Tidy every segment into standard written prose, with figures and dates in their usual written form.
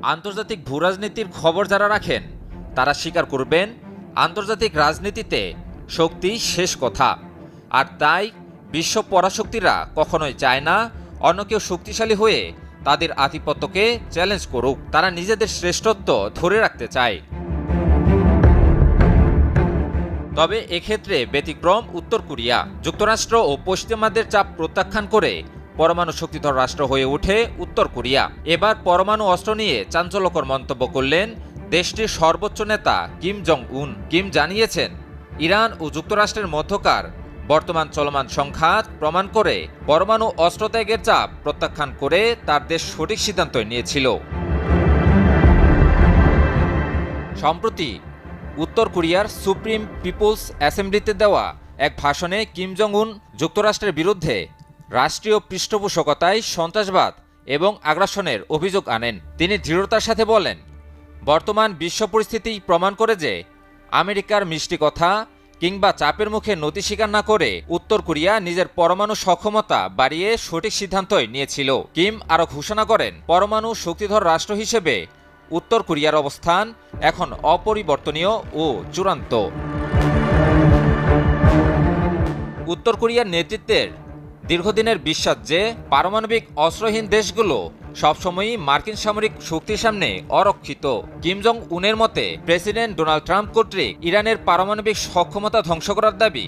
আন্তর্জাতিক ভূরাজনীতির খবর যারা রাখেন তারা স্বীকার করবেন আন্তর্জাতিক রাজনীতিতে শক্তি শেষ কথা। আর তাই বিশ্ব পরাশক্তিরা কখনোই চায় না অন্য কেউ শক্তিশালী হয়ে তাদের আধিপত্যকে চ্যালেঞ্জ করুক। তারা নিজেদের শ্রেষ্ঠত্ব ধরে রাখতে চায়। তবে এক্ষেত্রে ব্যতিক্রম উত্তর কোরিয়া। যুক্তরাষ্ট্র ও পশ্চিমাদের চাপ প্রত্যাখ্যান করে পরমাণু শক্তিধর রাষ্ট্র হয়ে ওঠে উত্তর কোরিয়া। এবার পরমাণু অস্ত্র নিয়ে চাঞ্চল্যকর মন্তব্য করলেন দেশটির সর্বোচ্চ নেতা কিম জং উন। কিম জানিয়েছেন, ইরান ও যুক্তরাষ্ট্রের মধ্যকার বর্তমান চলমান সংঘাত প্রমাণ করে পরমাণু অস্ত্র ত্যাগের চাপ প্রত্যাখ্যান করে তার দেশ সঠিক সিদ্ধান্ত নিয়েছিল। সম্প্রতি উত্তর কোরিয়ার সুপ্রিম পিপলস অ্যাসেম্বলিতে দেওয়া এক ভাষণে কিম জং উন যুক্তরাষ্ট্রের বিরুদ্ধে রাষ্ট্রীয় পৃষ্ঠপোষকতায় সন্ত্রাসবাদ এবং আগ্রাসনের অভিযোগ আনেন। তিনি দৃঢ়তার সাথে বলেন, বর্তমান বিশ্ব পরিস্থিতি প্রমাণ করে যে আমেরিকার মিষ্টি কথা কিংবা চাপের মুখে নতি স্বীকার না করে উত্তর কোরিয়া নিজের পরমাণু সক্ষমতা বাড়িয়ে সঠিক সিদ্ধান্তই নিয়েছিল। কিম আরও ঘোষণা করেন, পরমাণু শক্তিধর রাষ্ট্র হিসেবে উত্তর কোরিয়ার অবস্থান এখন অপরিবর্তনীয় ও চূড়ান্ত। উত্তর কোরিয়ার নেতৃত্বের দীর্ঘদিনের বিশ্বাস যে পারমাণবিক অস্ত্রহীন দেশগুলো সবসময়ই মার্কিন সামরিক শক্তির সামনে অরক্ষিত। কিম জং উনের মতে প্রেসিডেন্ট ডোনাল্ড ট্রাম্প কর্তৃক ইরানের পারমাণবিক সক্ষমতা ধ্বংস করার দাবি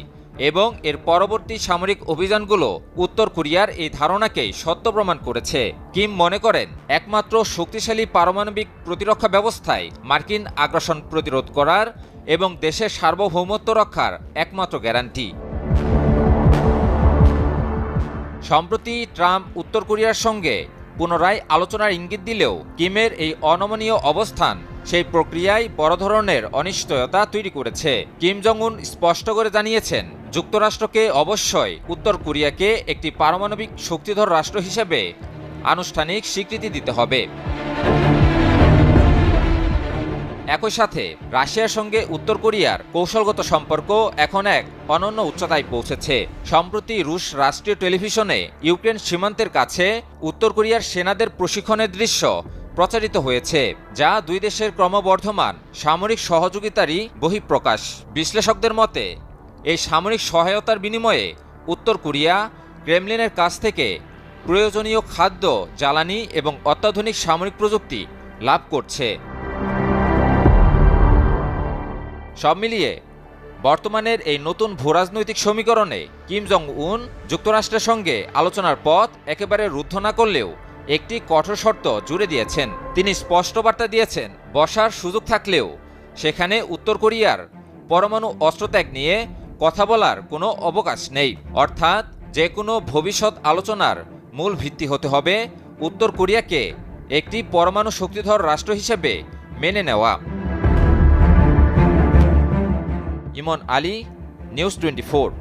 এবং এর পরবর্তী সামরিক অভিযানগুলো উত্তর কোরিয়ার এই ধারণাকেই সত্য প্রমাণ করেছে। কিম মনে করেন, একমাত্র শক্তিশালী পারমাণবিক প্রতিরক্ষা ব্যবস্থায় মার্কিন আগ্রাসন প্রতিরোধ করার এবং দেশের সার্বভৌমত্ব রক্ষার একমাত্র গ্যারান্টি। সম্প্রতি ট্রাম্প উত্তর কোরিয়ার সঙ্গে পুনরায় আলোচনার ইঙ্গিত দিলেও কিমের এই অনমনীয় অবস্থান সেই প্রক্রিয়ায় বড় ধরনের অনিশ্চয়তা তৈরি করেছে। কিম জং উন স্পষ্ট করে জানিয়েছেন, যুক্তরাষ্ট্রকে অবশ্যই উত্তর কোরিয়াকে একটি পারমাণবিক শক্তিধর রাষ্ট্র হিসেবে আনুষ্ঠানিক স্বীকৃতি দিতে হবে। একই সাথে রাশিয়ার সঙ্গে উত্তর কোরিয়ার কৌশলগত সম্পর্ক এখন এক অনন্য উচ্চতায় পৌঁছেছে। সম্প্রতি রুশ রাষ্ট্রীয় টেলিভিশনে ইউক্রেন সীমান্তের কাছে উত্তর কোরিয়ার সেনাদের প্রশিক্ষণের দৃশ্য প্রচারিত হয়েছে, যা দুই দেশের ক্রমবর্ধমান সামরিক সহযোগিতারই বহিঃপ্রকাশ। বিশ্লেষকদের মতে এই সামরিক সহায়তার বিনিময়ে উত্তর কোরিয়া ক্রেমলিনের কাছ থেকে প্রয়োজনীয় খাদ্য, জ্বালানি এবং অত্যাধুনিক সামরিক প্রযুক্তি লাভ করছে। সব মিলিয়ে বর্তমানের এই নতুন ভূরাজনৈতিক সমীকরণে কিম জং উন যুক্তরাষ্ট্রের সঙ্গে আলোচনার পথ একেবারে রুদ্ধ না করলেও একটি কঠোর শর্ত জুড়ে দিয়েছেন। তিনি স্পষ্ট বার্তা দিয়েছেন, বসার সুযোগ থাকলেও সেখানে উত্তর কোরিয়ার পরমাণু অস্ত্রত্যাগ নিয়ে কথা বলার কোনো অবকাশ নেই। অর্থাৎ যে কোনো ভবিষ্যৎ আলোচনার মূল ভিত্তি হতে হবে উত্তর কোরিয়াকে একটি পরমাণু শক্তিধর রাষ্ট্র হিসেবে মেনে নেওয়া। ইমন আলী, নিউজ 24।